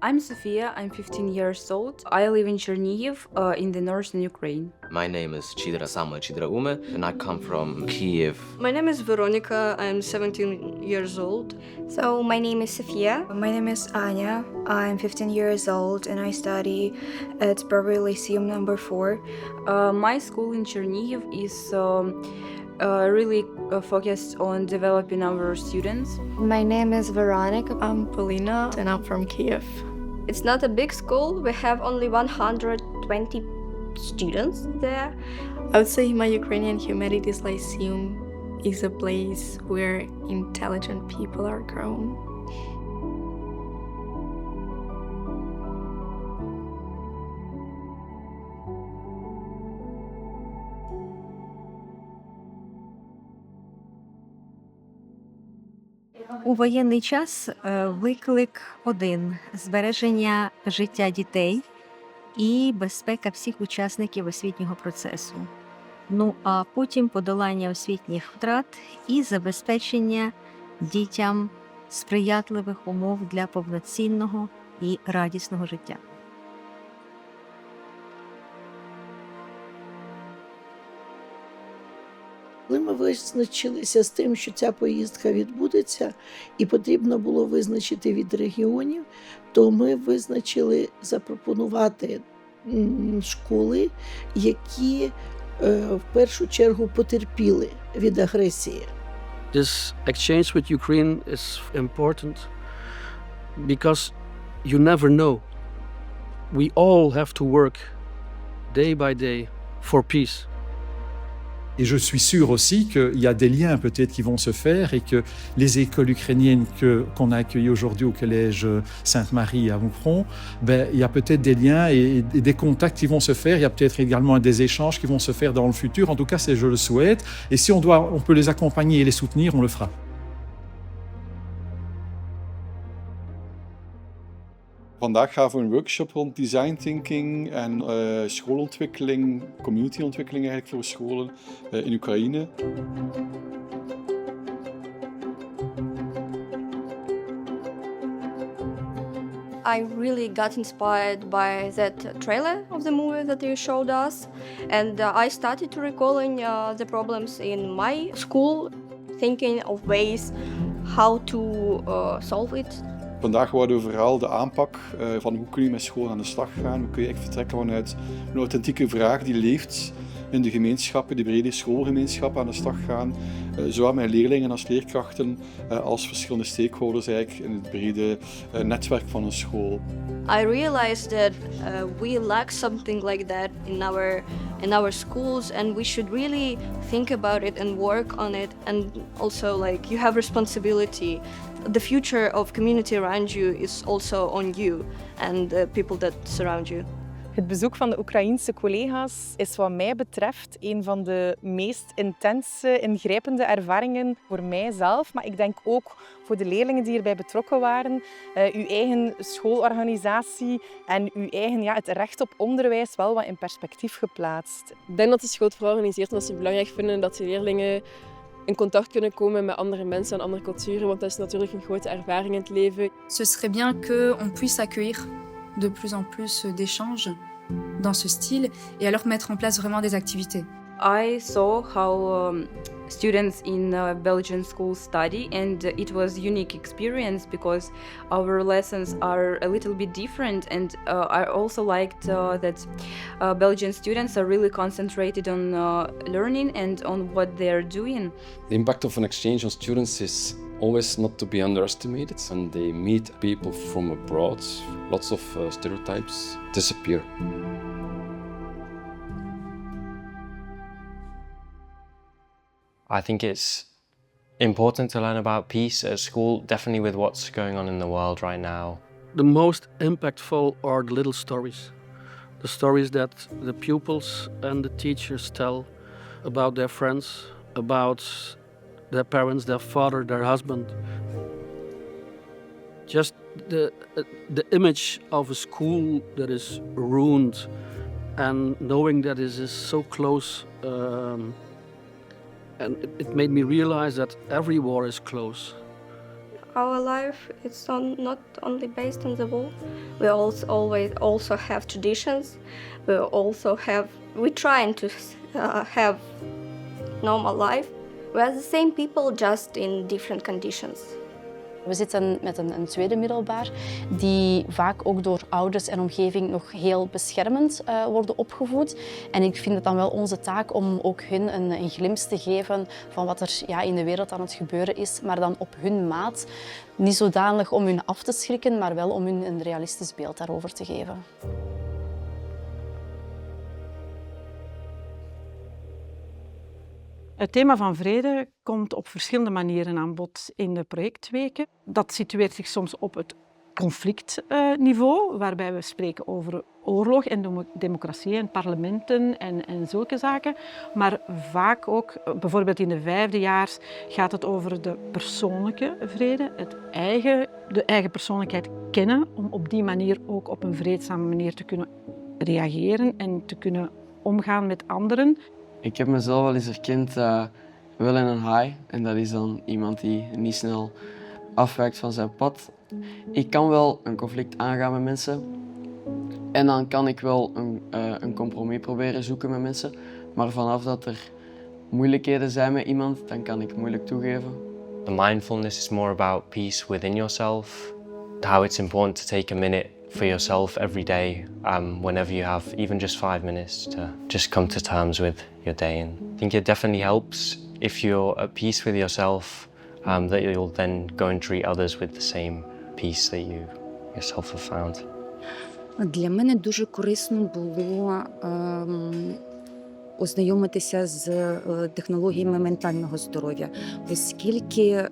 I'm Sofia, I'm 15 years old. I live in Chernihiv, in the northern Ukraine. My name is Chidra and I come from Kiev. My name is Veronica, I'm 17 years old. So my name is Sofia. My name is Anya, I'm 15 years old and I study at Beverly Lyceum number 4. My school in Chernihiv is really focused on developing our students. My name is Veronica. I'm Polina and I'm from Kiev. It's not a big school, we have only 120 students there. I would say my Ukrainian Humanities Lyceum is a place where intelligent people are grown. У воєнний час виклик один – збереження життя дітей і безпека всіх учасників освітнього процесу. Ну а потім подолання освітніх втрат і забезпечення дітям сприятливих умов для повноцінного і радісного життя. Коли ми визначилися з тим, що ця поїздка відбудеться, і потрібно було визначити від регіонів, то ми визначили запропонувати школи, які в першу чергу потерпіли від агресії. This exchange with Ukraine is important because you never know. We all have to work day by day for peace. Et je suis sûr aussi qu'il y a des liens peut-être qui vont se faire et que les écoles ukrainiennes qu'on a accueillies aujourd'hui au collège Sainte-Marie à Moufron, il y a peut-être des liens et des contacts qui vont se faire. Il y a peut-être également des échanges qui vont se faire dans le futur. En tout cas, je le souhaite. Et si on peut les accompagner et les soutenir, on le fera. Vandaag gaven we een workshop rond design thinking en schoolontwikkeling, communityontwikkeling eigenlijk voor scholen in Oekraïne. I really got inspired by that trailer of the movie that you showed us, and I started to recalling the problems in my school, thinking of ways how to solve it. Vandaag wouden we vooral de aanpak van hoe kun je met school aan de slag gaan. Hoe kun je echt vertrekken vanuit een authentieke vraag die leeft in de gemeenschappen, de brede schoolgemeenschap aan de slag gaan. Zowel met leerlingen als leerkrachten als verschillende stakeholders eigenlijk in het brede netwerk van een school. I realized that we lack something like that in our schools, and we should really think about it and work on it. And also, like, you have responsibility. The future of community around you is also on you and the people that surround you. Het bezoek van de Oekraïense collega's is wat mij betreft een van de meest intense, ingrijpende ervaringen voor mijzelf, maar ik denk ook voor de leerlingen die erbij betrokken waren. Uw eigen schoolorganisatie en uw eigen, het recht op onderwijs wel wat in perspectief geplaatst. Ik denk dat de school het vooral organiseert omdat ze belangrijk vinden dat de leerlingen in contact kunnen komen met andere mensen en andere culturen, want dat is natuurlijk een grote ervaring in het leven. Ce serait bien qu'on puisse accueillir de plus en plus d'échanges dans ce style et alors mettre en place vraiment des activités. I saw how students in Belgian schools study, and it was a unique experience because our lessons are a little bit different, and I also liked that Belgian students are really concentrated on learning and on what they're doing. The impact of an exchange on students is always not to be underestimated. When they meet people from abroad, lots of stereotypes disappear. I think it's important to learn about peace at school, definitely with what's going on in the world right now. The most impactful are the little stories. The stories that the pupils and the teachers tell about their friends, about their parents, their father, their husband. Just the image of a school that is ruined and knowing that it is so close. And it made me realize that every war is close. our life. It's not only based on the wall. We also have traditions. We're trying to have normal life. We're the same people, just in different conditions. We zitten met een tweede middelbaar die vaak ook door ouders en omgeving nog heel beschermend worden opgevoed. En ik vind het dan wel onze taak om ook hun een glimp te geven van wat er in de wereld aan het gebeuren is, maar dan op hun maat. Niet zodanig om hun af te schrikken, maar wel om hun een realistisch beeld daarover te geven. Het thema van vrede komt op verschillende manieren aan bod in de projectweken. Dat situeert zich soms op het conflictniveau, waarbij we spreken over oorlog en democratie en parlementen en zulke zaken. Maar vaak ook, bijvoorbeeld in de 5e jaar, gaat het over de persoonlijke vrede, de eigen persoonlijkheid kennen, om op die manier ook op een vreedzame manier te kunnen reageren en te kunnen omgaan met anderen. Ik heb mezelf wel eens herkend wel in een haai. En dat is dan iemand die niet snel afwijkt van zijn pad. Ik kan wel een conflict aangaan met mensen. En dan kan ik wel een compromis proberen zoeken met mensen. Maar vanaf dat er moeilijkheden zijn met iemand, dan kan ik moeilijk toegeven. The mindfulness is more about peace within yourself. How it's important to take a minute for yourself every day, whenever you have even just 5 minutes to just come to terms with your day. And I think it definitely helps if you're at peace with yourself, that you'll then go and treat others with the same peace that you yourself have found. Для мене дуже корисно було ознайомитися з технологіями ментального здоров'я, оскільки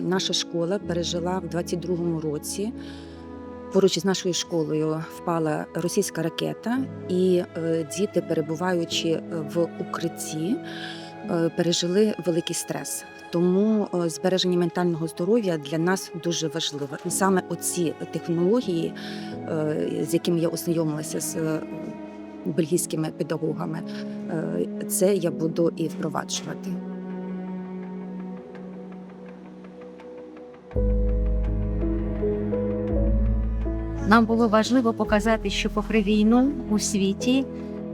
наша школа пережила в 22-му році. Поруч із нашою школою впала російська ракета, і діти, перебуваючи в укритті, пережили великий стрес. Тому збереження ментального здоров'я для нас дуже важливо. І саме оці технології, з якими я ознайомилася з бельгійськими педагогами, це я буду і впроваджувати. Нам було важливо показати, що попри війну у світі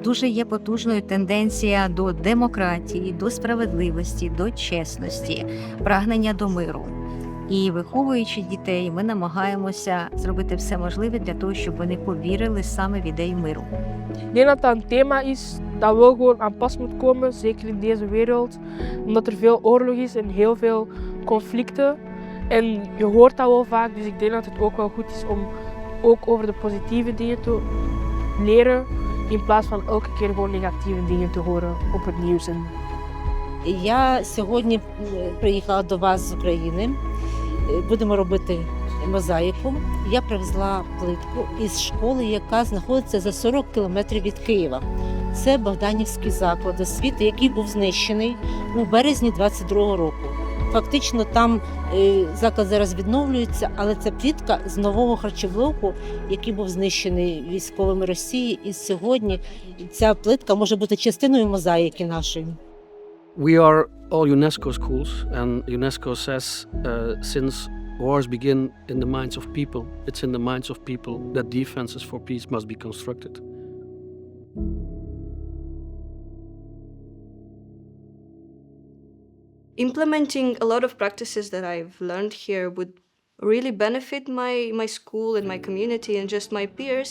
дуже є потужною тенденція до демократії, до справедливості, до чесності, прагнення до миру. І виховуючи дітей, ми намагаємося зробити все можливе для того, щоб вони повірили саме в ідею миру. Ik denk dat dat een thema is dat wel gewoon aan pas moet komen, zeker in deze wereld. Omdat er veel oorlog is en heel veel conflicten. En je hoort dat wel vaak, dus ik denk dat het ook wel goed is om ook over de positieve dingen te leren, in plaats van elke keer gewoon negatieve dingen te horen op het nieuws. Я сьогодні приїхала до вас з України. Будемо робити мозаїку. Я привезла плитку із школи, яка знаходиться за 40 кілометрів від Києва. Це Богданівський заклад освіти, який був знищений у березні 22-го року. Фактично там заклад зараз відновлюється, але це плитка з нового харчоблоку, який був знищений військовими Росії. І сьогодні ця плитка може бути частиною мозаїки нашої. We are all UNESCO schools, and UNESCO says since wars begin in the minds of people, it's in the minds of people that defenses for peace must be constructed. Implementing a lot of practices that I've learned here would really benefit my school and my community and just my peers.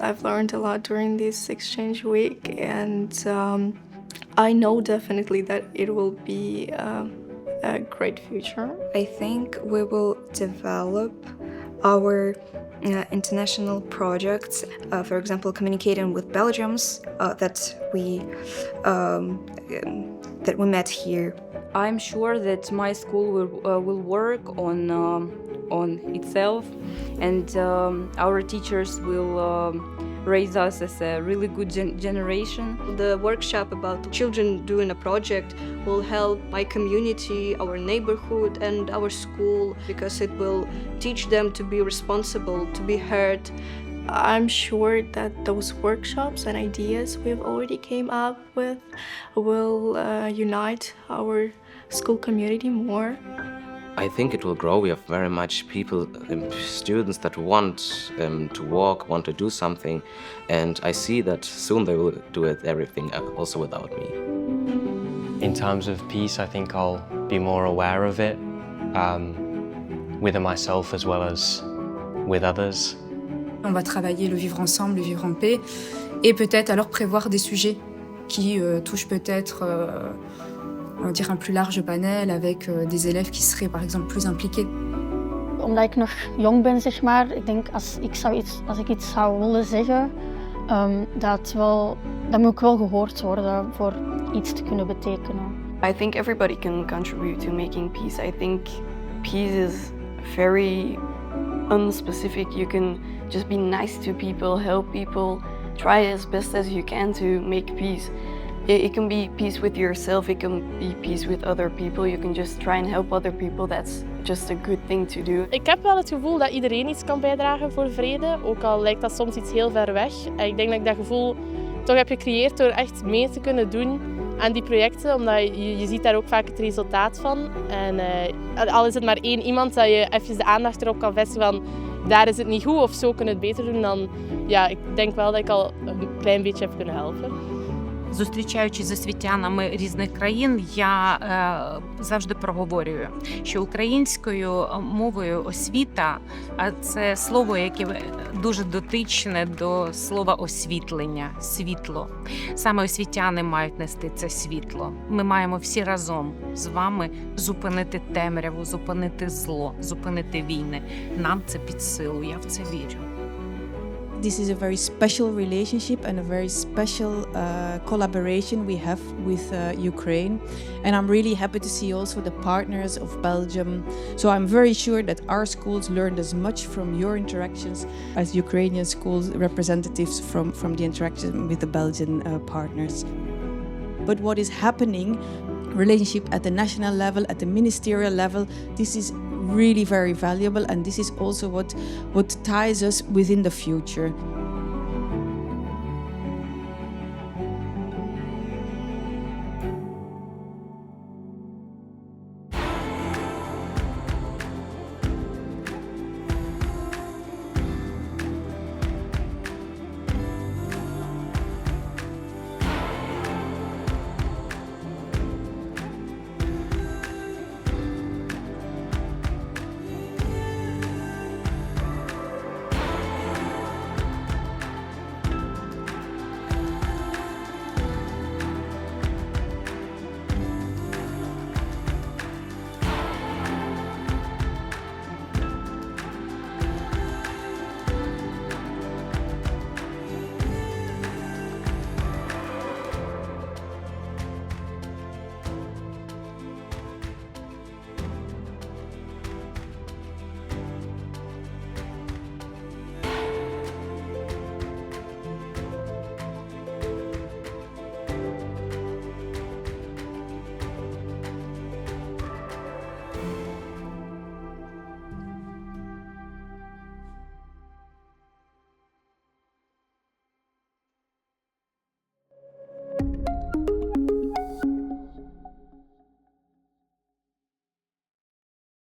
I've learned a lot during this exchange week, and I know definitely that it will be a great future. I think we will develop our international projects, for example, communicating with Belgians that we met here. I'm sure that my school will work on itself, and our teachers will raise us as a really good generation. The workshop about children doing a project will help my community, our neighborhood, and our school, because it will teach them to be responsible, to be heard. I'm sure that those workshops and ideas we've already came up with will unite our school community more. I think it will grow. We have very much people, students that want to walk, want to do something, and I see that soon they will do it everything also without me. In terms of peace, I think I'll be more aware of it, within myself as well as with others. On va travailler le vivre ensemble, le vivre en paix, et peut-être alors prévoir des sujets qui touchent peut-être on va dire un plus large panel avec des élèves qui seraient par exemple plus impliqués. Omdat ik nog jong ben, zeg maar, ik denk als ik iets zou willen zeggen, dat moet ik wel gehoord worden voor iets te kunnen betekenen. I think everybody can contribute to making peace. I think peace is very unspecific. You can just be nice to people, help people, try as best as you can to make peace. It can be peace with yourself, it can be peace with other people. You can just try and help other people. That's just a good thing to do. Ik heb wel het gevoel dat iedereen iets kan bijdragen voor vrede, ook al lijkt dat soms iets heel ver weg. En ik denk dat ik dat gevoel toch heb gecreëerd door echt mee te kunnen doen aan die projecten, omdat je ziet daar ook vaak het resultaat van. En al is het maar één iemand dat je even de aandacht erop kan vestigen van daar is het niet goed of zo kunnen het beter doen, dan ja, ik denk wel dat ik al een klein beetje heb kunnen helpen. Зустрічаючись з освітянами різних країн, я завжди проговорюю, що українською мовою освіта – це слово, яке дуже дотичне до слова освітлення, світло. Саме освітяни мають нести це світло. Ми маємо всі разом з вами зупинити темряву, зупинити зло, зупинити війни. Нам це під силу, я в це вірю. This is a very special relationship and a very special collaboration we have with Ukraine. And I'm really happy to see also the partners of Belgium. So I'm very sure that our schools learned as much from your interactions as Ukrainian schools representatives from the interaction with the Belgian partners. But what is happening, relationship at the national level, at the ministerial level, this is really very valuable, and this is also what ties us within the future.